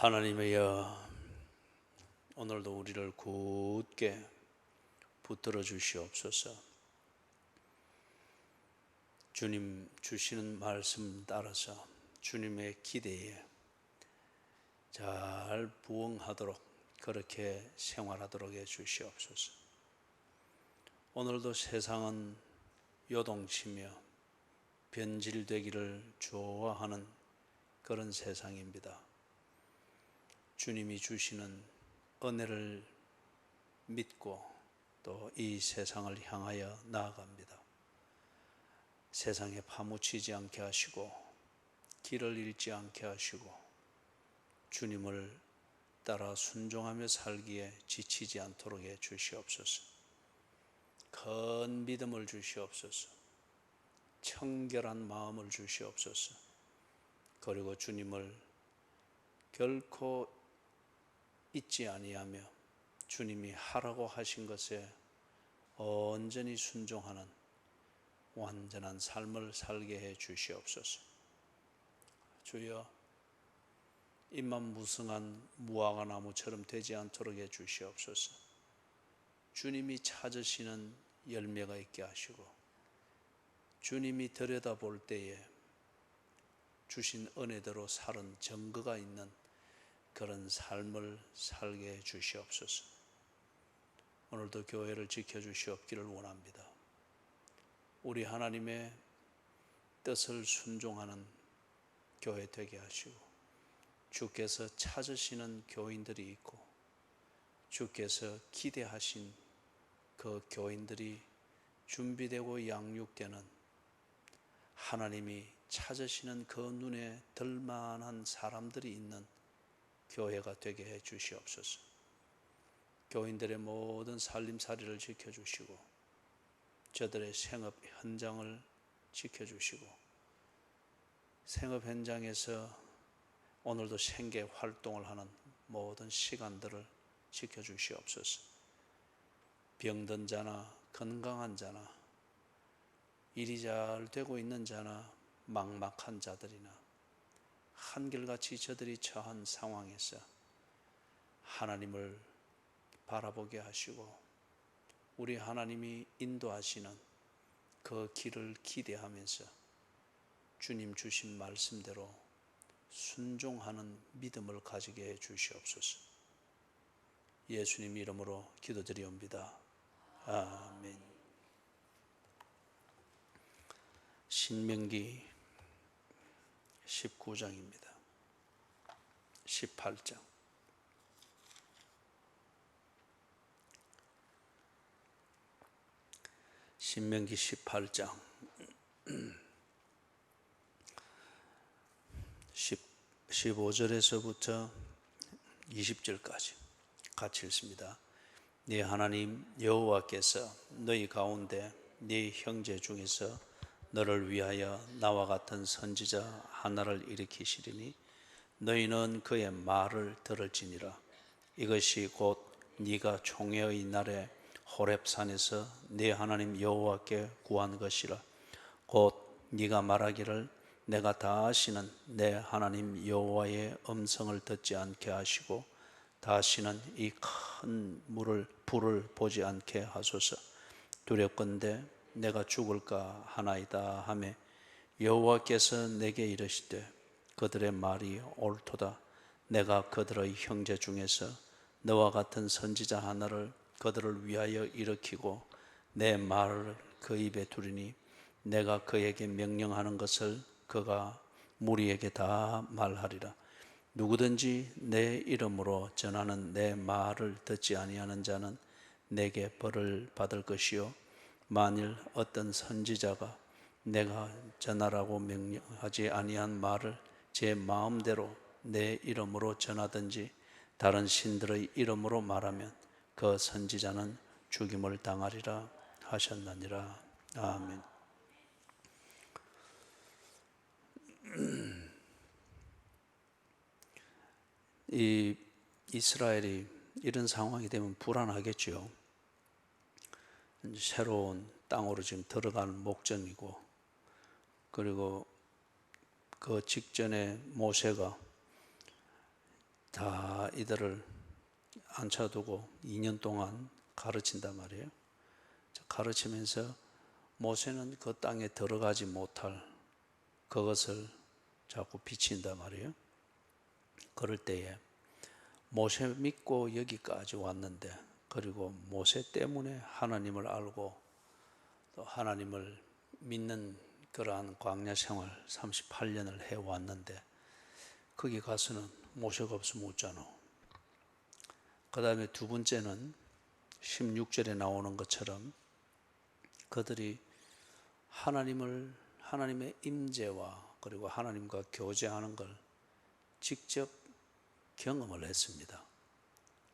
하나님이여, 오늘도 우리를 굳게 붙들어 주시옵소서. 주님 주시는 말씀 따라서 주님의 기대에 잘 부응하도록 그렇게 생활하도록 해 주시옵소서. 오늘도 세상은 요동치며 변질되기를 좋아하는 그런 세상입니다. 주님이 주시는 은혜를 믿고 또 이 세상을 향하여 나아갑니다. 세상에 파묻히지 않게 하시고 길을 잃지 않게 하시고 주님을 따라 순종하며 살기에 지치지 않도록 해 주시옵소서. 큰 믿음을 주시옵소서. 청결한 마음을 주시옵소서. 그리고 주님을 결코 잊지 아니하며 주님이 하라고 하신 것에 온전히 순종하는 완전한 삶을 살게 해 주시옵소서. 주여, 입만 무성한 무화과 나무처럼 되지 않도록 해 주시옵소서. 주님이 찾으시는 열매가 있게 하시고 주님이 들여다볼 때에 주신 은혜대로 살은 증거가 있는 그런 삶을 살게 해 주시옵소서. 오늘도 교회를 지켜주시옵기를 원합니다. 우리 하나님의 뜻을 순종하는 교회 되게 하시고 주께서 찾으시는 교인들이 있고 주께서 기대하신 그 교인들이 준비되고 양육되는 하나님이 찾으시는 그 눈에 들만한 사람들이 있는 교회가 되게 해 주시옵소서. 교인들의 모든 살림살이를 지켜주시고 저들의 생업 현장을 지켜주시고 생업 현장에서 오늘도 생계 활동을 하는 모든 시간들을 지켜주시옵소서. 병든 자나 건강한 자나 일이 잘 되고 있는 자나 막막한 자들이나 한결같이 저들이 처한 상황에서 하나님을 바라보게 하시고 우리 하나님이 인도하시는 그 길을 기대하면서 주님 주신 말씀대로 순종하는 믿음을 가지게 해 주시옵소서. 예수님 이름으로 기도드리옵니다. 아멘. 신명기 19장입니다. 18장. 신명기 18장 15절에서부터 20절까지 같이 읽습니다. 네 하나님 여호와께서 너희 가운데 네 형제 중에서 너를 위하여 나와 같은 선지자 하나를 일으키시리니 너희는 그의 말을 들을지니라. 이것이 곧 네가 총회의 날에 호렙산에서 네 하나님 여호와께 구한 것이라. 곧 네가 말하기를 내가 다시는 내 하나님 여호와의 음성을 듣지 않게 하시고 다시는 이 큰 불을 보지 않게 하소서. 두렵건대 내가 죽을까 하나이다 하매 여호와께서 내게 이르시되 그들의 말이 옳도다. 내가 그들의 형제 중에서 너와 같은 선지자 하나를 그들을 위하여 일으키고 내 말을 그 입에 두리니 내가 그에게 명령하는 것을 그가 무리에게 다 말하리라. 누구든지 내 이름으로 전하는 내 말을 듣지 아니하는 자는 내게 벌을 받을 것이요 만일 어떤 선지자가 내가 전하라고 명령하지 아니한 말을 제 마음대로 내 이름으로 전하든지 다른 신들의 이름으로 말하면 그 선지자는 죽임을 당하리라 하셨느니라. 아멘. 이 이스라엘이 이런 상황이 되면 불안하겠죠. 새로운 땅으로 지금 들어가는 목전이고, 그리고 그 직전에 모세가 다 이들을 앉혀두고 2년 동안 가르친단 말이에요. 가르치면서 모세는 그 땅에 들어가지 못할 그것을 자꾸 비친단 말이에요. 그럴 때에 모세 믿고 여기까지 왔는데, 그리고 모세 때문에 하나님을 알고 또 하나님을 믿는 그러한 광야 생활 38년을 해왔는데, 거기 가서는 모세가 없으면 웃잖아. 그 다음에 두 번째는 16절에 나오는 것처럼 그들이 하나님의 임재와 그리고 하나님과 교제하는 걸 직접 경험을 했습니다.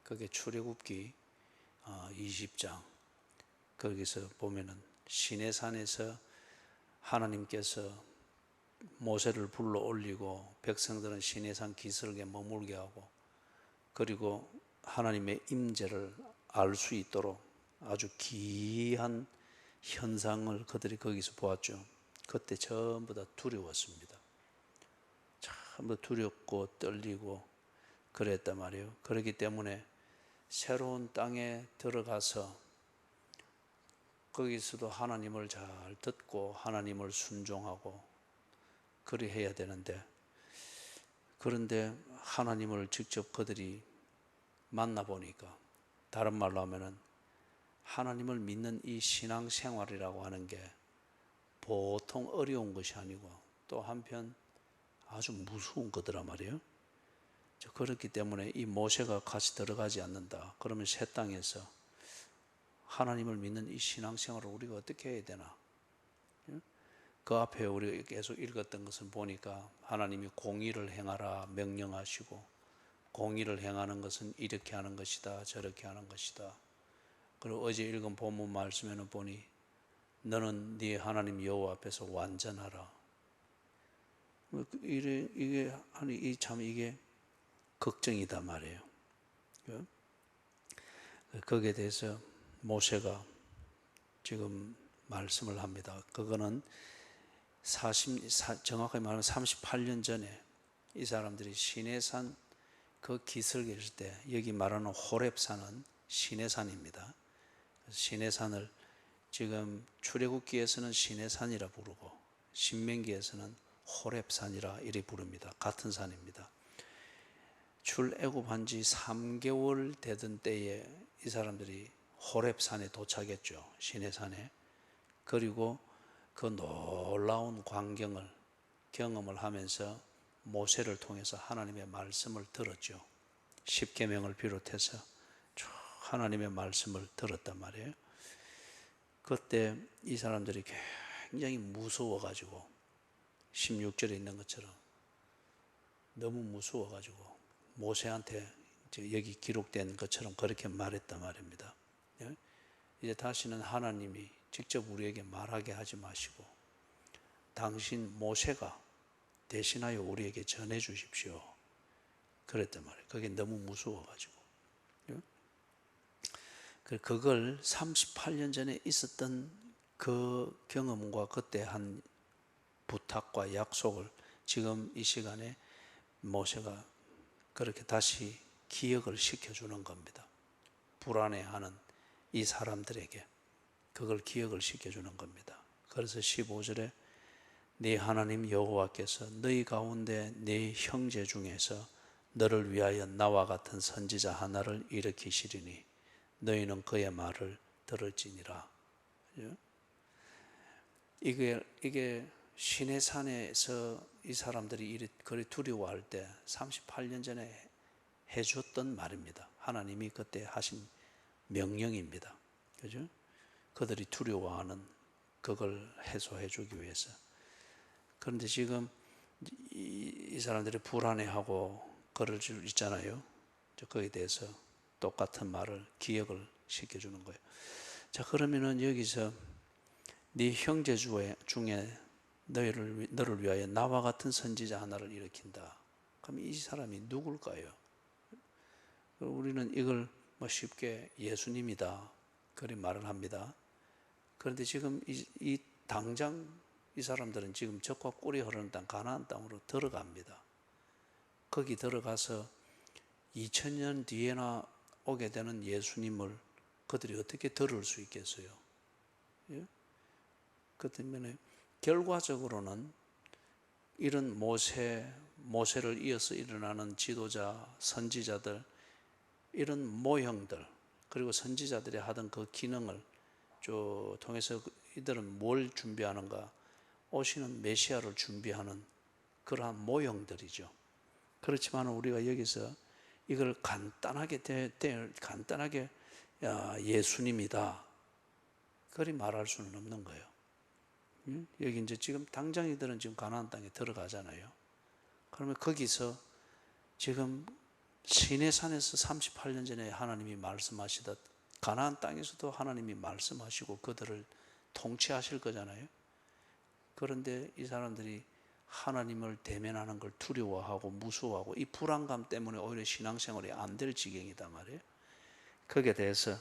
그게 출애굽기 20장, 거기서 보면은 시내산에서 하나님께서 모세를 불러 올리고 백성들은 시내산 기슭에 머물게 하고, 그리고 하나님의 임재를 알 수 있도록 아주 귀한 현상을 그들이 거기서 보았죠. 그때 전부 다 두려웠습니다. 전부 두렵고 떨리고 그랬단 말이에요. 그렇기 때문에 새로운 땅에 들어가서 거기서도 하나님을 잘 듣고 하나님을 순종하고 그리 해야 되는데, 그런데 하나님을 직접 그들이 만나보니까, 다른 말로 하면은 하나님을 믿는 이 신앙생활이라고 하는 게 보통 어려운 것이 아니고 또 한편 아주 무서운 거더라 말이에요. 그렇기 때문에 이 모세가 같이 들어가지 않는다. 그러면 새 땅에서 하나님을 믿는 이 신앙생활을 우리가 어떻게 해야 되나? 그 앞에 우리가 계속 읽었던 것을 보니까 하나님이 공의를 행하라 명령하시고, 공의를 행하는 것은 이렇게 하는 것이다, 저렇게 하는 것이다. 그리고 어제 읽은 본문 말씀에는 보니 너는 네 하나님 여호와 앞에서 완전하라. 이게 걱정이다 말이에요. 거기에 대해서 모세가 지금 말씀을 합니다. 그거는 정확하게 말하면 38년 전에 이 사람들이 시내산 그 기슭에 있을 때, 여기 말하는 호렙산은 시내산입니다. 시내산을 지금 출애굽기에서는 시내산이라 부르고 신명기에서는 호렙산이라 이리 부릅니다. 같은 산입니다. 출애굽한 지 3개월 되던 때에 이 사람들이 호렙산에 도착했죠. 시내산에. 그리고 그 놀라운 광경을 경험을 하면서 모세를 통해서 하나님의 말씀을 들었죠. 십계명을 비롯해서 쭉 하나님의 말씀을 들었단 말이에요. 그때 이 사람들이 굉장히 무서워가지고 16절에 있는 것처럼 너무 무서워가지고 모세한테 여기 기록된 것처럼 그렇게 말했단 말입니다. 이제 다시는 하나님이 직접 우리에게 말하게 하지 마시고 당신 모세가 대신하여 우리에게 전해 주십시오. 그랬단 말이에요. 그게 너무 무서워가지고. 그걸 38년 전에 있었던 그 경험과 그때 한 부탁과 약속을 지금 이 시간에 모세가 그렇게 다시 기억을 시켜주는 겁니다. 불안해하는 이 사람들에게 그걸 기억을 시켜주는 겁니다. 그래서 15절에 네 하나님 여호와께서 너희 가운데 네 형제 중에서 너를 위하여 나와 같은 선지자 하나를 일으키시리니 너희는 그의 말을 들을지니라. 이게 시내산에서 이 사람들이 그리 두려워할 때 38년 전에 해줬던 말입니다. 하나님이 그때 하신 명령입니다. 그죠? 그들이 두려워하는 그걸 해소해 주기 위해서. 그런데 지금 이 사람들이 불안해하고 그럴 줄 있잖아요. 거기에 대해서 똑같은 말을 기억을 시켜주는 거예요. 자, 그러면은 여기서 네 형제 중에 너를 위하여 나와 같은 선지자 하나를 일으킨다. 그럼 이 사람이 누굴까요? 우리는 이걸 쉽게 예수님이다 그리 말을 합니다. 그런데 지금 이 당장 이 사람들은 지금 젖과 꿀이 흐르는 땅 가나안 땅으로 들어갑니다. 거기 들어가서 2000년 뒤에나 오게 되는 예수님을 그들이 어떻게 들을 수 있겠어요? 예? 그 때문에 결과적으로는 이런 모세를 이어서 일어나는 지도자, 선지자들, 이런 모형들, 그리고 선지자들이 하던 그 기능을 쭉 통해서 이들은 뭘 준비하는가? 오시는 메시아를 준비하는 그러한 모형들이죠. 그렇지만 우리가 여기서 이걸 간단하게 예수님이다 그리 말할 수는 없는 거예요. 여기 이제 지금 당장 이들은 지금 가나안 땅에 들어가잖아요. 그러면 거기서 지금 시내산에서 38년 전에 하나님이 말씀하시듯 가나안 땅에서도 하나님이 말씀하시고 그들을 통치하실 거잖아요. 그런데 이 사람들이 하나님을 대면하는 걸 두려워하고 무서워하고 이 불안감 때문에 오히려 신앙생활이 안 될 지경이다 말이에요. 거기에 대해서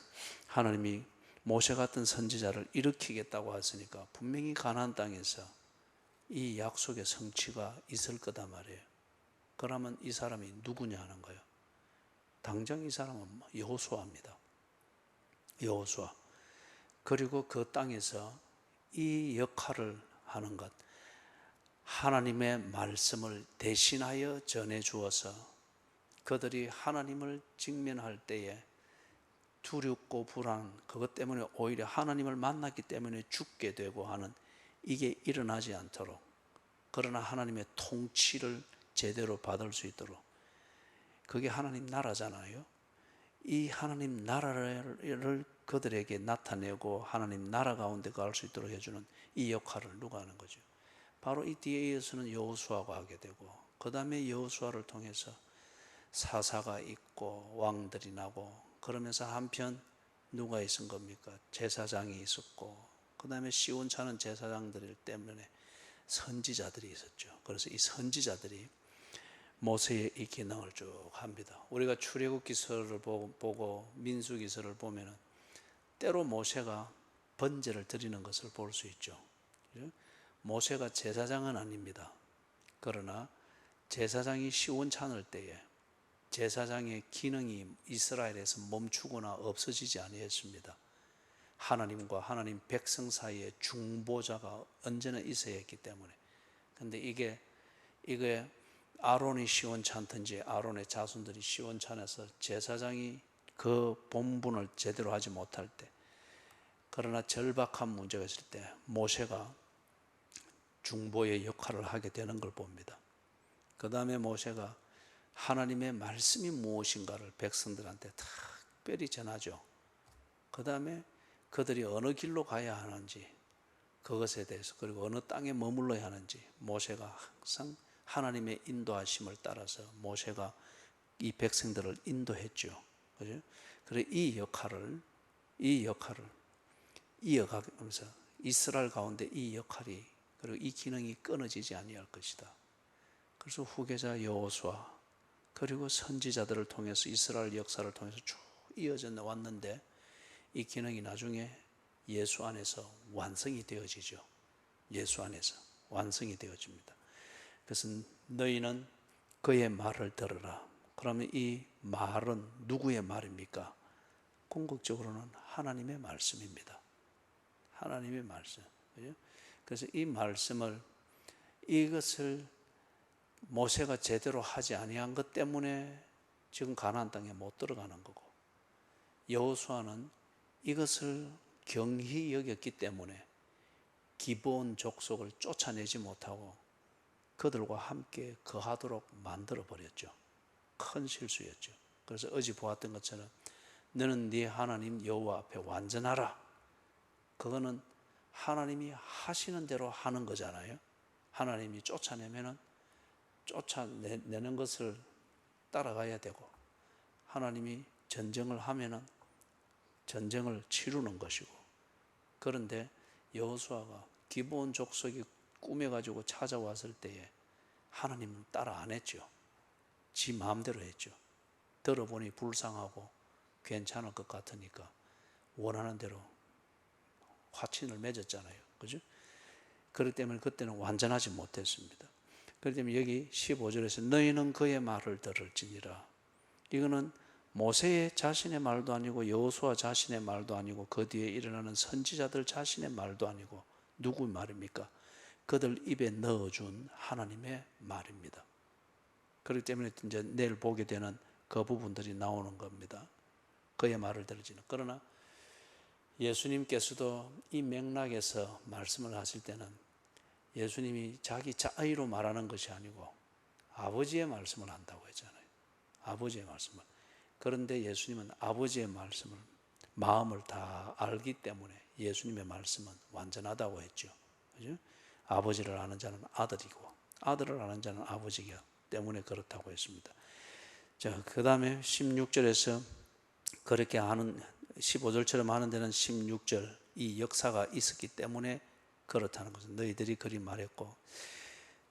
하나님이 모세 같은 선지자를 일으키겠다고 했으니까 분명히 가나안 땅에서 이 약속의 성취가 있을 거다 말이에요. 그러면 이 사람이 누구냐 하는 거예요. 당장 이 사람은 여호수아입니다. 여호수아. 그리고 그 땅에서 이 역할을 하는 것, 하나님의 말씀을 대신하여 전해 주어서 그들이 하나님을 직면할 때에 두렵고 불안, 그것 때문에 오히려 하나님을 만났기 때문에 죽게 되고 하는 이게 일어나지 않도록, 그러나 하나님의 통치를 제대로 받을 수 있도록, 그게 하나님 나라잖아요. 이 하나님 나라를 그들에게 나타내고 하나님 나라 가운데 갈 수 있도록 해주는 이 역할을 누가 하는 거죠? 바로 이 뒤에 이어서는 여호수아가 하게 되고, 그 다음에 여호수아를 통해서 사사가 있고 왕들이 나고, 그러면서 한편 누가 있은 겁니까? 제사장이 있었고, 그 다음에 시온찮은 제사장들 때문에 선지자들이 있었죠. 그래서 이 선지자들이 모세의 이 기능을 쭉 합니다. 우리가 출애굽 기서를 보고 민수 기서를 보면은 때로 모세가 번제를 드리는 것을 볼 수 있죠. 모세가 제사장은 아닙니다. 그러나 제사장이 시온찮을 때에 제사장의 기능이 이스라엘에서 멈추거나 없어지지 아니했습니다. 하나님과 하나님 백성 사이에 중보자가 언제나 있어야 했기 때문에. 근데 이게 아론이 시원찮든지 아론의 자손들이 시원찮아서 제사장이 그 본분을 제대로 하지 못할 때, 그러나 절박한 문제가 있을 때 모세가 중보의 역할을 하게 되는 걸 봅니다. 그 다음에 모세가 하나님의 말씀이 무엇인가를 백성들한테 특별히 전하죠. 그 다음에 그들이 어느 길로 가야 하는지 그것에 대해서, 그리고 어느 땅에 머물러야 하는지 모세가 항상 하나님의 인도하심을 따라서 모세가 이 백성들을 인도했죠. 그죠? 그래서 이 역할을 이어가면서 이스라엘 가운데 이 역할이, 그리고 이 기능이 끊어지지 아니할 것이다. 그래서 후계자 여호수아 그리고 선지자들을 통해서 이스라엘 역사를 통해서 쭉 이어져 왔는데, 이 기능이 나중에 예수 안에서 완성이 되어지죠. 예수 안에서 완성이 되어집니다. 그래서 너희는 그의 말을 들으라. 그러면 이 말은 누구의 말입니까? 궁극적으로는 하나님의 말씀입니다. 하나님의 말씀. 그래서 이 말씀을, 이것을 모세가 제대로 하지 아니한 것 때문에 지금 가나안 땅에 못 들어가는 거고, 여호수아는 이것을 경히 여겼기 때문에 기브온 족속을 쫓아내지 못하고 그들과 함께 거하도록 만들어 버렸죠. 큰 실수였죠. 그래서 어제 보았던 것처럼 너는 네 하나님 여호와 앞에 완전하라. 그거는 하나님이 하시는 대로 하는 거잖아요. 하나님이 쫓아내면은 쫓아내는 것을 따라가야 되고, 하나님이 전쟁을 하면은 전쟁을 치르는 것이고. 그런데 여호수아가 기브온 족속이 꾸며가지고 찾아왔을 때에 하나님은 따라 안 했죠. 지 마음대로 했죠. 들어보니 불쌍하고 괜찮을 것 같으니까 원하는 대로 화친을 맺었잖아요. 그죠? 그렇기 때문에 그때는 완전하지 못했습니다. 그렇기 때문에 여기 15절에서 너희는 그의 말을 들을지니라. 이거는 모세의 자신의 말도 아니고 여호수아 자신의 말도 아니고 그 뒤에 일어나는 선지자들 자신의 말도 아니고 누구 말입니까? 그들 입에 넣어준 하나님의 말입니다. 그렇기 때문에 이제 내일 보게 되는 그 부분들이 나오는 겁니다. 그의 말을 들으지는. 그러나 예수님께서도 이 맥락에서 말씀을 하실 때는 예수님이 자기 자의로 말하는 것이 아니고 아버지의 말씀을 한다고 했잖아요. 아버지의 말씀을. 그런데 예수님은 아버지의 말씀을, 마음을 다 알기 때문에 예수님의 말씀은 완전하다고 했죠. 그죠? 아버지를 아는 자는 아들이고 아들을 아는 자는 아버지이기 때문에 그렇다고 했습니다. 자, 그 다음에 16절에서 그렇게 하는, 15절처럼 하는 데는 16절 이 역사가 있었기 때문에 그렇다는 것은 너희들이 그리 말했고.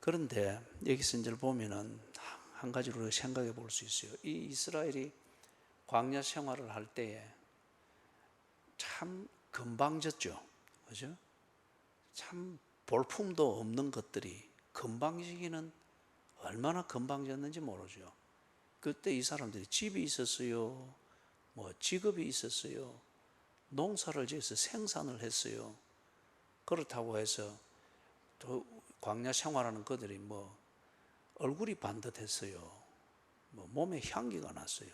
그런데 여기서 이제 보면은 한 가지로 생각해 볼 수 있어요. 이 이스라엘이 광야 생활을 할 때에 참 금방졌죠. 그죠? 참 볼품도 없는 것들이 금방지기는 얼마나 금방졌는지 모르죠. 그때 이 사람들이 집이 있었어요. 뭐 직업이 있었어요. 농사를 지어서 생산을 했어요. 그렇다고 해서 또 광야 생활하는 그들이 뭐 얼굴이 반듯했어요. 뭐 몸에 향기가 났어요.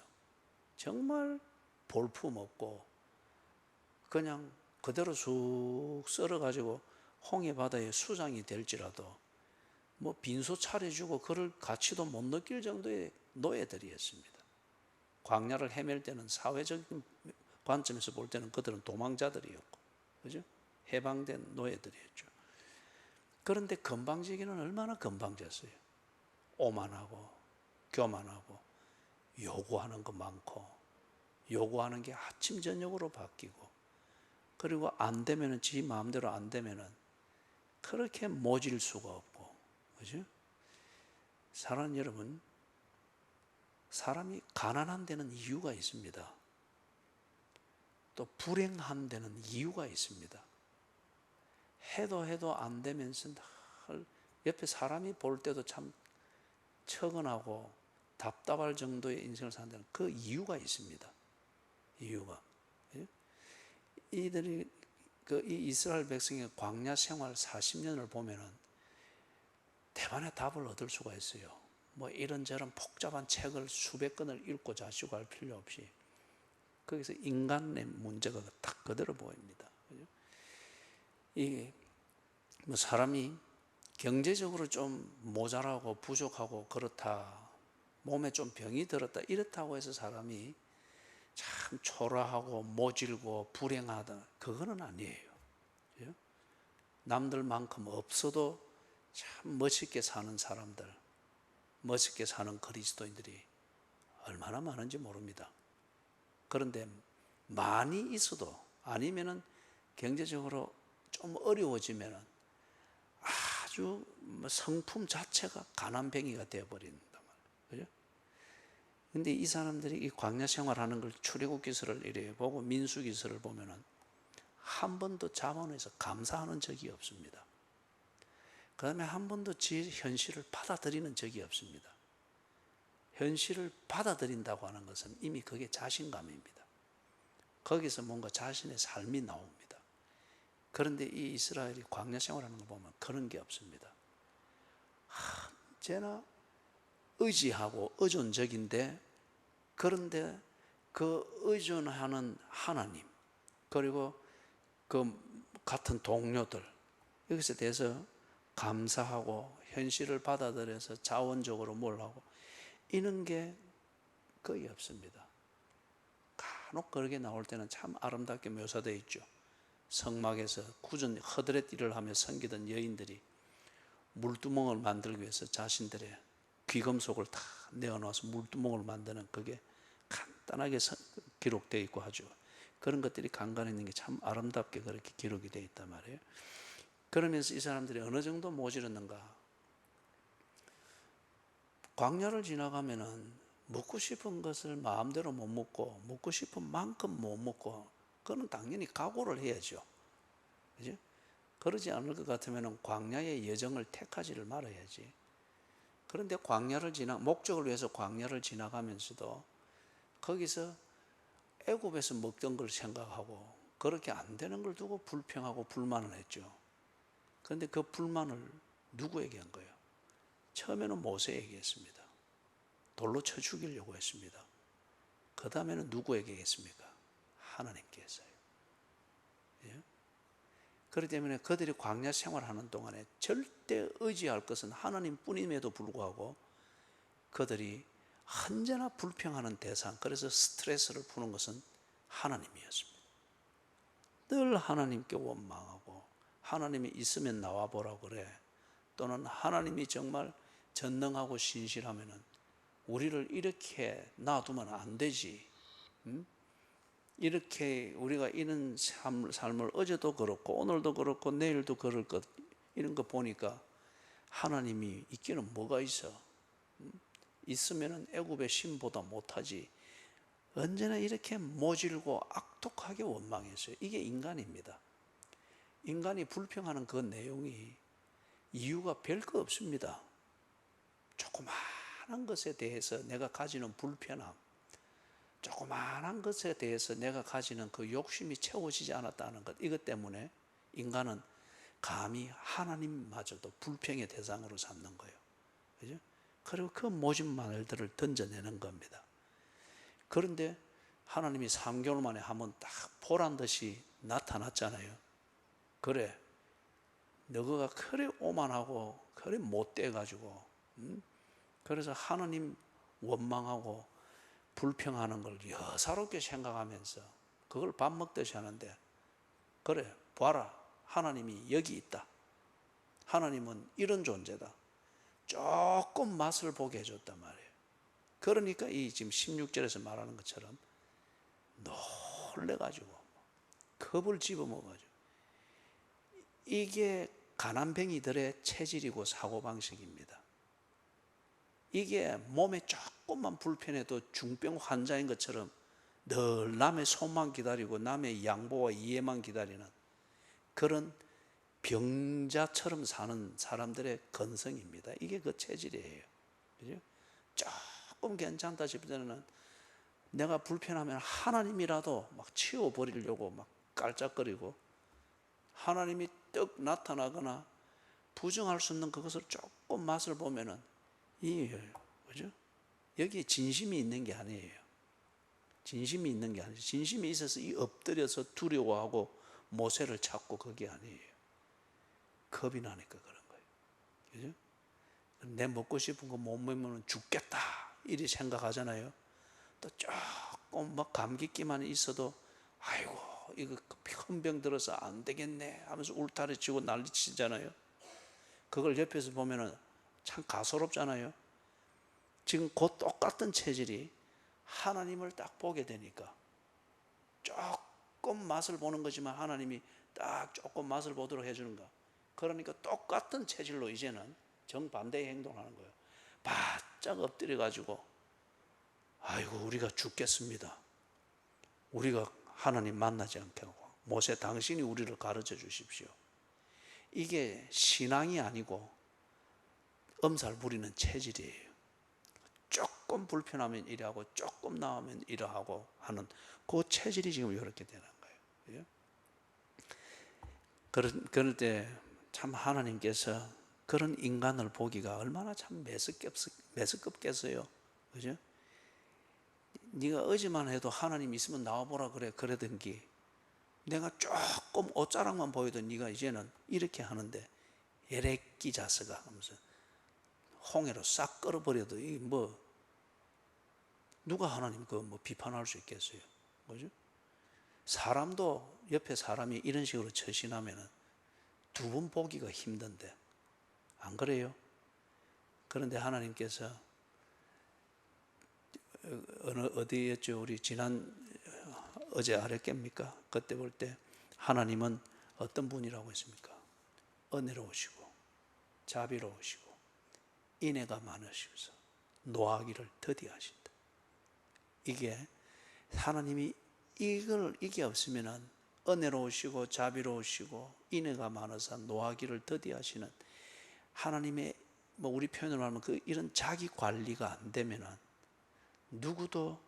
정말 볼품없고 그냥 그대로 쑥 썰어가지고 홍해 바다에 수장이 될지라도 뭐 빈소 차려주고 그럴 가치도 못 느낄 정도의 노예들이었습니다. 광야를 헤맬 때는 사회적인 관점에서 볼 때는 그들은 도망자들이었고, 그죠? 해방된 노예들이었죠. 그런데 건방지기는 얼마나 건방졌어요. 오만하고 교만하고 요구하는 거 많고 요구하는 게 아침 저녁으로 바뀌고, 그리고 안 되면은 지 마음대로 안 되면은 그렇게 모질 수가 없고, 그죠? 사랑하는 여러분, 사람이 가난한 데는 이유가 있습니다. 또 불행한 데는 이유가 있습니다. 해도 안 되면서 옆에 사람이 볼 때도 참 처근하고 답답할 정도의 인생을 사는 데는 그 이유가 있습니다. 이유가. 이들이 이 이스라엘 백성의 광야 생활 40년을 보면은 대만의 답을 얻을 수가 있어요. 뭐 이런저런 복잡한 책을 수백 권을 읽고 자시고 할 필요 없이 거기서 인간의 문제가 딱 그대로 보입니다. 이게 뭐 사람이 경제적으로 좀 모자라고 부족하고 그렇다, 몸에 좀 병이 들었다 이렇다고 해서 사람이 참 초라하고 모질고 불행하다, 그거는 아니에요. 남들만큼 없어도 참 멋있게 사는 사람들, 멋있게 사는 그리스도인들이 얼마나 많은지 모릅니다. 그런데 많이 있어도, 아니면은 경제적으로 좀 어려워지면은 아주 성품 자체가 가난뱅이가 되어버린단 말이에요. 그죠? 근데 이 사람들이 이 광야 생활하는 걸 출애굽기서를 이래 보고 민수기서를 보면은 한 번도 자문해서 감사하는 적이 없습니다. 그 다음에 한 번도 지 현실을 받아들이는 적이 없습니다. 현실을 받아들인다고 하는 것은 이미 그게 자신감입니다. 거기서 뭔가 자신의 삶이 나옵니다. 그런데 이 이스라엘이 광야 생활하는 걸 보면 그런 게 없습니다. 언제나 의지하고 의존적인데, 그런데 그 의존하는 하나님, 그리고 그 같은 동료들, 여기서 대해서 감사하고 현실을 받아들여서 자원적으로 뭘 하고 이런 게 거의 없습니다. 간혹 그렇게 나올 때는 참 아름답게 묘사되어 있죠. 성막에서 구전 허드렛 일을 하며 섬기던 여인들이 물두멍을 만들기 위해서 자신들의 귀금속을 다 내어놓아서 물두멍을 만드는, 그게 간단하게 기록되어 있고 하죠. 그런 것들이 간간히 있는 게 참 아름답게 그렇게 기록이 되어 있단 말이에요. 그러면서 이 사람들이 어느 정도 모질었는가, 광야를 지나가면은 먹고 싶은 것을 마음대로 못 먹고 먹고 싶은 만큼 못 먹고, 그건 당연히 각오를 해야죠. 그죠? 그러지 않을 것 같으면 광야의 여정을 택하지를 말아야지. 그런데 목적을 위해서 광야를 지나가면서도 거기서 애굽에서 먹던 걸 생각하고 그렇게 안 되는 걸 두고 불평하고 불만을 했죠. 그런데 그 불만을 누구에게 한 거예요? 처음에는 모세에게 했습니다. 돌로 쳐 죽이려고 했습니다. 그 다음에는 누구에게 했습니까? 하나님께 했어요. 예? 그렇기 때문에 그들이 광야 생활하는 동안에 절대 의지할 것은 하나님뿐임에도 불구하고 그들이 언제나 불평하는 대상, 그래서 스트레스를 푸는 것은 하나님이었습니다. 늘 하나님께 원망하고 하나님이 있으면 나와보라 그래, 또는 하나님이 정말 전능하고 신실하면 우리를 이렇게 놔두면 안 되지, 이렇게 우리가 이런 삶을 어제도 그렇고 오늘도 그렇고 내일도 그럴 것, 이런 거 보니까 하나님이 있기는 뭐가 있어? 있으면 애굽의 신보다 못하지. 언제나 이렇게 모질고 악독하게 원망했어요. 이게 인간입니다. 인간이 불평하는 그 내용이 이유가 별거 없습니다. 조그마한 것에 대해서 내가 가지는 불편함, 조그마한 것에 대해서 내가 가지는 그 욕심이 채워지지 않았다는 것, 이것 때문에 인간은 감히 하나님마저도 불평의 대상으로 삼는 거예요. 그죠? 그리고 그 모진 말들을 던져내는 겁니다. 그런데 하나님이 3개월 만에 한번 딱 보란 듯이 나타났잖아요. 그래, 너가 그래 오만하고 그래 못돼가지고, 그래서 하나님 원망하고 불평하는 걸 여사롭게 생각하면서 그걸 밥 먹듯이 하는데, 그래 봐라, 하나님이 여기 있다, 하나님은 이런 존재다, 조금 맛을 보게 해줬단 말이에요. 그러니까 이 지금 16절에서 말하는 것처럼 놀래가지고 겁을 집어먹어가지고, 이게 가난뱅이들의 체질이고 사고방식입니다. 이게 몸에 조금만 불편해도 중병 환자인 것처럼 늘 남의 손만 기다리고 남의 양보와 이해만 기다리는 그런 병자처럼 사는 사람들의 건성입니다. 이게 그 체질이에요. 그죠? 조금 괜찮다 싶을 때는 내가 불편하면 하나님이라도 막 치워버리려고 막 깔짝거리고, 하나님이 떡 나타나거나 부정할 수 없는 그것을 조금 맛을 보면은 그죠? 여기에 진심이 있는 게 아니에요. 진심이 있는 게 아니에요. 진심이 있어서 이 엎드려서 두려워하고 모세를 찾고 그게 아니에요. 겁이 나니까 그런 거예요. 그죠? 내 먹고 싶은 거 못 먹으면 죽겠다, 이리 생각하잖아요. 또 조금 막 감기기만 있어도 아이고 이거 큰 병 들어서 안 되겠네 하면서 울타리 치고 난리치잖아요. 그걸 옆에서 보면은 참 가소롭잖아요. 지금 그 똑같은 체질이 하나님을 딱 보게 되니까 조금 맛을 보는 거지만 하나님이 딱 조금 맛을 보도록 해주는 거. 그러니까 똑같은 체질로 이제는 정반대의 행동하는 거예요. 바짝 엎드려 가지고 아이고 우리가 죽겠습니다, 우리가 하나님 만나지 않게 하고, 모세 당신이 우리를 가르쳐 주십시오. 이게 신앙이 아니고 엄살 부리는 체질이에요. 조금 불편하면 이래하고 조금 나오면 이러하고 하는 그 체질이 지금 이렇게 되는 거예요. 그럴 때 참 하나님께서 그런 인간을 보기가 얼마나 참 매스껍겠어요. 그죠? 네가 어제만 해도 하나님 있으면 나와보라 그래 그러던기, 내가 조금 옷자락만 보여도 네가 이제는 이렇게 하는데 에레끼 자스가 하면서 홍해로 싹 끌어버려도 이 뭐 누가 하나님 그 뭐 비판할 수 있겠어요. 그죠? 사람도 옆에 사람이 이런 식으로 처신하면은 두 번 보기가 힘든데 안 그래요? 그런데 하나님께서 어디였죠? 우리 어제 아랫개입니까? 그때 볼 때 하나님은 어떤 분이라고 했습니까? 은혜로우시고 자비로우시고 인애가 많으시면서 노하기를 더디하신다. 이게 하나님이 이게 없으면은 은혜로우시고 자비로우시고 인애가 많아서 노하기를 더디하시는 하나님의, 뭐 우리 표현으로 하면 이런 자기 관리가 안 되면은 누구도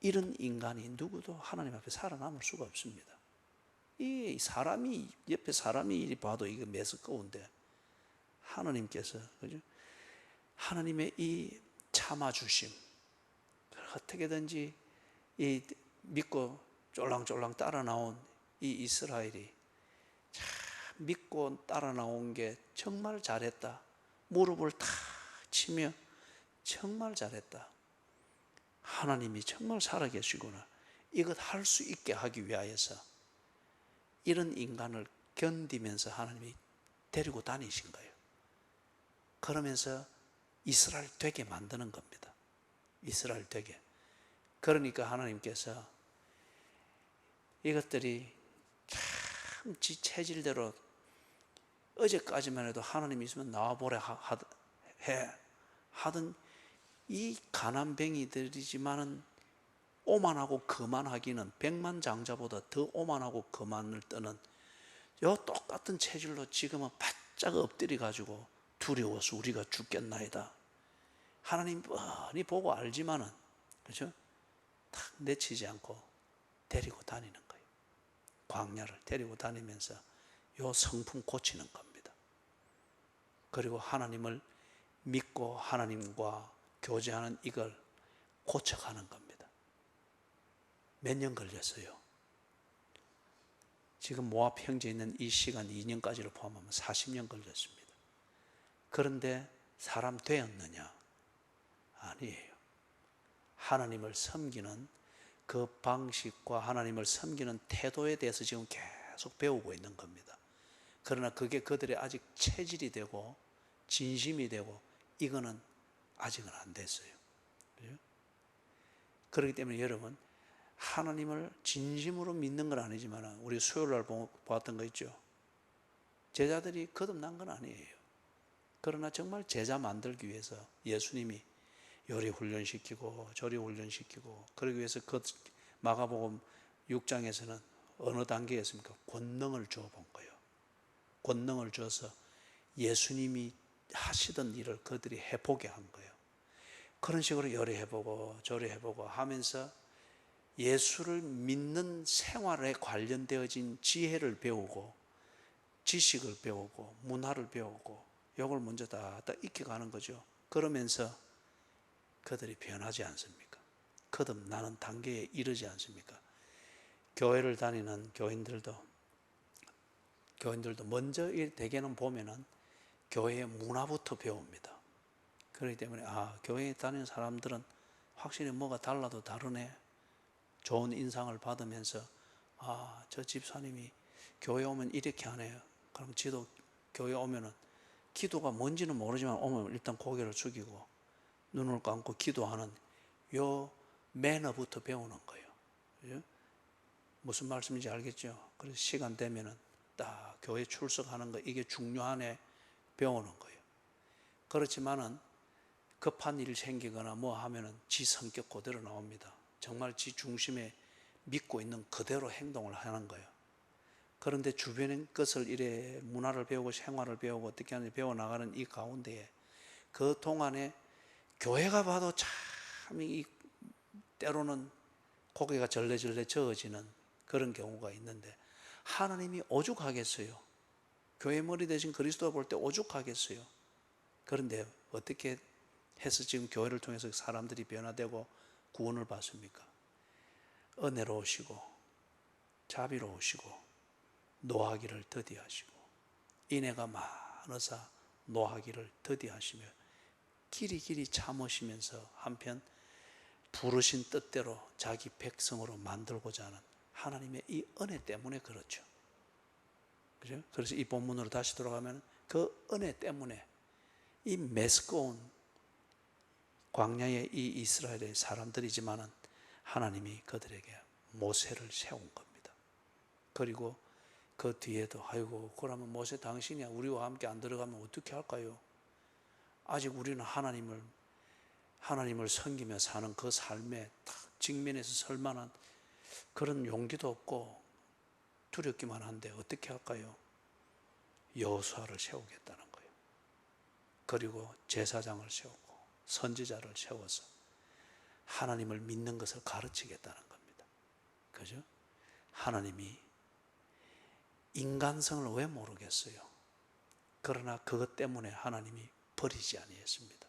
이런 인간이 누구도 하나님 앞에 살아남을 수가 없습니다. 이 사람이 옆에 사람이 이리 봐도 이거 메스꺼운데 하나님께서, 그죠? 하나님의 이 참아주심, 어떻게든지 이 믿고 쫄랑쫄랑 따라 나온 이 이스라엘이 참 믿고 따라 나온 게 정말 잘했다. 무릎을 탁 치며 정말 잘했다. 하나님이 정말 살아계시구나. 이것 할 수 있게 하기 위하여서 이런 인간을 견디면서 하나님이 데리고 다니신 거예요. 그러면서 이스라엘 되게 만드는 겁니다. 이스라엘 되게. 그러니까 하나님께서 이것들이 참 지 체질대로 어제까지만 해도 하나님 있으면 나와보래 하던 이 가난뱅이들이지만은 오만하고 거만하기는 백만장자보다 더 오만하고 거만을 떠는 요 똑같은 체질로 지금은 바짝 엎드려 가지고 두려워서 우리가 죽겠나이다. 하나님 뻔히 보고 알지만은, 그렇죠? 탁 내치지 않고 데리고 다니는 거예요. 광야를 데리고 다니면서 요 성품 고치는 겁니다. 그리고 하나님을 믿고 하나님과 교제하는 이걸 고쳐가는 겁니다. 몇 년 걸렸어요? 지금 모압 형제에 있는 이 시간 2년까지를 포함하면 40년 걸렸습니다. 그런데 사람 되었느냐? 아니에요. 하나님을 섬기는 그 방식과 하나님을 섬기는 태도에 대해서 지금 계속 배우고 있는 겁니다. 그러나 그게 그들의 아직 체질이 되고 진심이 되고 이거는 아직은 안 됐어요. 그렇기 때문에 여러분, 하나님을 진심으로 믿는 건 아니지만 우리 수요일 날 보았던 거 있죠. 제자들이 거듭난 건 아니에요. 그러나 정말 제자 만들기 위해서 예수님이 요리 훈련시키고 저리 훈련시키고, 그러기 위해서 그 마가복음 6장에서는 어느 단계였습니까? 권능을 주어본 거예요. 권능을 주어서 예수님이 하시던 일을 그들이 해보게 한 거예요. 그런 식으로 요리 해보고 저리 해보고 하면서 예수를 믿는 생활에 관련되어진 지혜를 배우고 지식을 배우고 문화를 배우고 이걸 먼저 다 익혀가는 거죠. 그러면서 그들이 변하지 않습니까? 거듭나는 단계에 이르지 않습니까? 교회를 다니는 교인들도 먼저 대개는 보면은 교회의 문화부터 배웁니다. 그렇기 때문에 교회에 다니는 사람들은 확실히 뭐가 달라도 다르네. 좋은 인상을 받으면서 저 집사님이 교회 오면 이렇게 하네요. 그럼 지도 교회 오면은 기도가 뭔지는 모르지만 오면 일단 고개를 숙이고 눈을 감고 기도하는 요 매너부터 배우는 거예요. 그죠? 무슨 말씀인지 알겠죠? 그래서 시간 되면은 딱 교회 출석하는 거 이게 중요하네 배우는 거예요. 그렇지만은 급한 일 생기거나 뭐 하면은 지 성격 그대로 나옵니다. 정말 지 중심에 믿고 있는 그대로 행동을 하는 거예요. 그런데 주변의 것을 이래 문화를 배우고 생활을 배우고 어떻게 하는지 배워나가는 이 가운데에 그 동안에 교회가 봐도 참 이 때로는 고개가 절레절레 저어지는 그런 경우가 있는데 하나님이 오죽하겠어요? 교회 머리 대신 그리스도가 볼 때 오죽하겠어요? 그런데 어떻게 해서 지금 교회를 통해서 사람들이 변화되고 구원을 받습니까? 은혜로우시고 자비로우시고 노하기를 더디하시고 인애가 많으사 노하기를 더디하시며 길이 참으시면서 한편 부르신 뜻대로 자기 백성으로 만들고자 하는 하나님의 이 은혜 때문에 그렇죠. 그죠? 그래서 이 본문으로 다시 돌아가면 그 은혜 때문에 이 메스꺼운 광야의 이 이스라엘의 사람들이지만은 하나님이 그들에게 모세를 세운 겁니다. 그리고 그 뒤에도 아이고 그러면 모세 당신이 우리와 함께 안 들어가면 어떻게 할까요? 아직 우리는 하나님을 섬기며 사는 그 삶에 딱 직면해서 설 만한 그런 용기도 없고 두렵기만 한데 어떻게 할까요? 여호수아를 세우겠다는 거예요. 그리고 제사장을 세우고 선지자를 세워서 하나님을 믿는 것을 가르치겠다는 겁니다. 그죠? 하나님이 인간성을 왜 모르겠어요? 그러나 그것 때문에 하나님이 버리지 아니했습니다.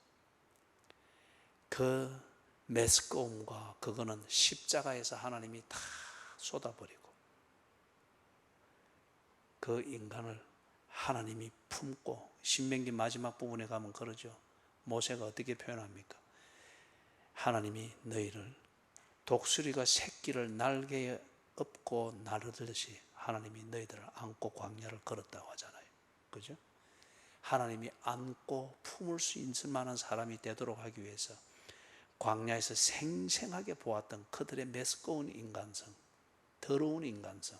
그 메스꺼움과 그거는 십자가에서 하나님이 다 쏟아버리고 그 인간을 하나님이 품고, 신명기 마지막 부분에 가면 그러죠. 모세가 어떻게 표현합니까? 하나님이 너희를 독수리가 새끼를 날개에 업고 나르듯이 하나님이 너희들을 안고 광야를 걸었다고 하잖아요. 그죠? 하나님이 안고 품을 수 있을 만한 사람이 되도록 하기 위해서 광야에서 생생하게 보았던 그들의 메스꺼운 인간성, 더러운 인간성,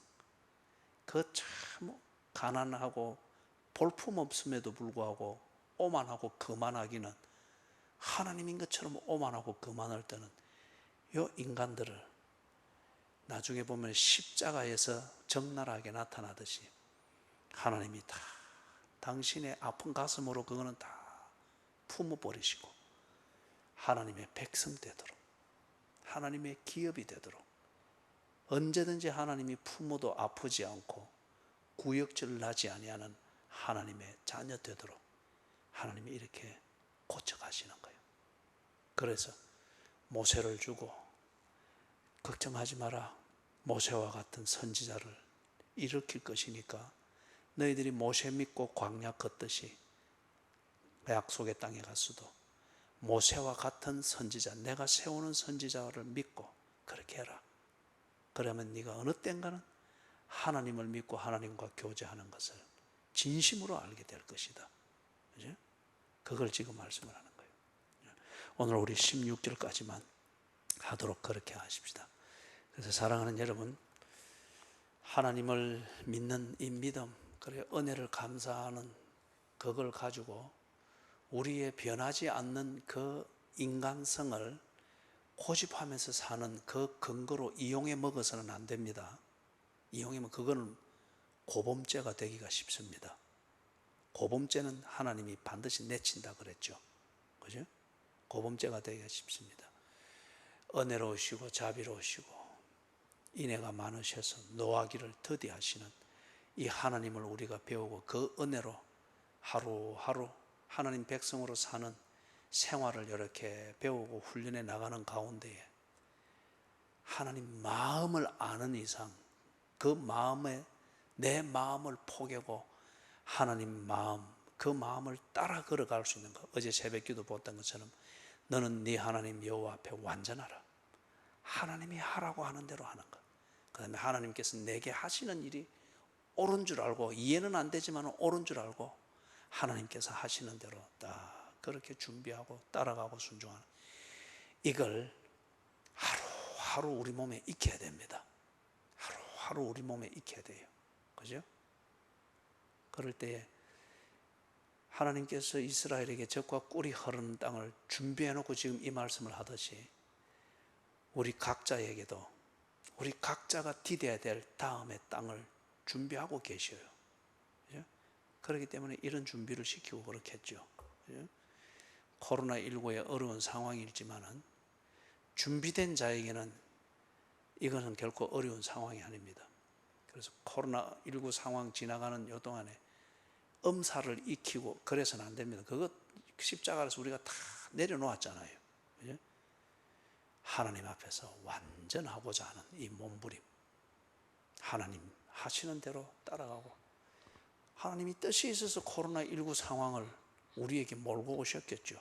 그 참 가난하고 볼품없음에도 불구하고 오만하고 거만하기는, 하나님인 것처럼 오만하고 거만할 때는 이 인간들을 나중에 보면 십자가에서 적나라하게 나타나듯이 하나님이 다 당신의 아픈 가슴으로 그거는 다 품어버리시고 하나님의 백성 되도록, 하나님의 기업이 되도록, 언제든지 하나님이 품어도 아프지 않고 구역질 나지 아니하는 하나님의 자녀 되도록 하나님이 이렇게 고쳐가시는 거예요. 그래서 모세를 주고 걱정하지 마라, 모세와 같은 선지자를 일으킬 것이니까 너희들이 모세 믿고 광야 걷듯이 약속의 땅에 갔어도 모세와 같은 선지자, 내가 세우는 선지자를 믿고 그렇게 해라. 그러면 네가 어느 땐가는 하나님을 믿고 하나님과 교제하는 것을 진심으로 알게 될 것이다. 그죠? 그걸 지금 말씀을 하는 거예요. 오늘 우리 16절까지만 하도록 그렇게 하십시다. 그래서 사랑하는 여러분, 하나님을 믿는 이 믿음, 그래 은혜를 감사하는 그걸 가지고 우리의 변하지 않는 그 인간성을 고집하면서 사는 그 근거로 이용해 먹어서는 안 됩니다. 이용하면 그거는 고범죄가 되기가 쉽습니다. 고범죄는 하나님이 반드시 내친다 그랬죠. 그죠? 고범죄가 되기가 쉽습니다. 은혜로우시고 자비로우시고 인애가 많으셔서 노하기를 더디하시는 이 하나님을 우리가 배우고 그 은혜로 하루하루 하나님 백성으로 사는 생활을 이렇게 배우고 훈련해 나가는 가운데에 하나님 마음을 아는 이상 그 마음에 내 마음을 포개고 하나님 마음, 그 마음을 따라 걸어갈 수 있는 것. 어제 새벽기도 보았던 것처럼 너는 네 하나님 여호와 앞에 완전하라. 하나님이 하라고 하는 대로 하는 것. 그 다음에 하나님께서 내게 하시는 일이 옳은 줄 알고, 이해는 안 되지만 옳은 줄 알고 하나님께서 하시는 대로 딱 그렇게 준비하고 따라가고 순종하는, 이걸 하루하루 우리 몸에 익혀야 됩니다. 하루하루 우리 몸에 익혀야 돼요. 그죠? 그럴 때에 하나님께서 이스라엘에게 젖과 꿀이 흐르는 땅을 준비해 놓고 지금 이 말씀을 하듯이 우리 각자에게도 우리 각자가 디뎌야 될 다음의 땅을 준비하고 계셔요. 그죠? 그렇기 때문에 이런 준비를 시키고 그렇겠죠. 그죠? 코로나19의 어려운 상황이지만은 준비된 자에게는 이것은 결코 어려운 상황이 아닙니다. 그래서 코로나19 상황 지나가는 요 동안에 엄살을 익히고 그래서는 안 됩니다. 그거 십자가에서 우리가 다 내려놓았잖아요. 그죠? 하나님 앞에서 완전하고자 하는 이 몸부림, 하나님 하시는 대로 따라가고, 하나님이 뜻이 있어서 코로나19 상황을 우리에게 몰고 오셨겠죠.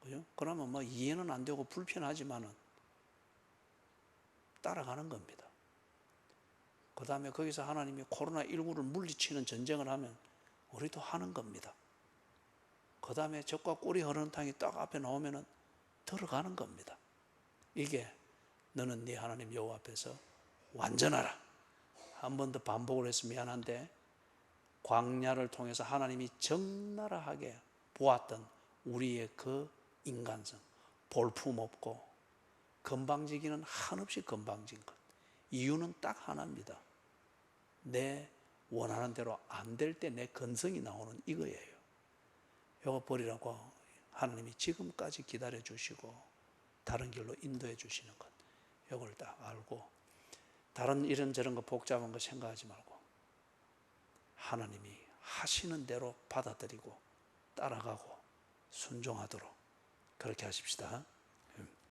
그죠? 그러면 뭐 이해는 안 되고 불편하지만은 따라가는 겁니다. 그 다음에 거기서 하나님이 코로나19를 물리치는 전쟁을 하면 우리도 하는 겁니다. 그 다음에 젖과 꿀이 흐르는 땅이 딱 앞에 나오면은 들어가는 겁니다. 이게 너는 네 하나님 여호와 앞에서 완전하라. 한 번 더 반복을 해서 미안한데, 광야를 통해서 하나님이 적나라하게 보았던 우리의 그 인간성, 볼품없고 건방지기는 한없이 건방진 것. 이유는 딱 하나입니다. 내 원하는 대로 안 될 때 내 건성이 나오는 이거예요. 이거 버리라고 하나님이 지금까지 기다려 주시고 다른 길로 인도해 주시는 것, 이걸 딱 알고 다른 이런저런 거 복잡한 거 생각하지 말고 하나님이 하시는 대로 받아들이고 따라가고 순종하도록 그렇게 하십시다.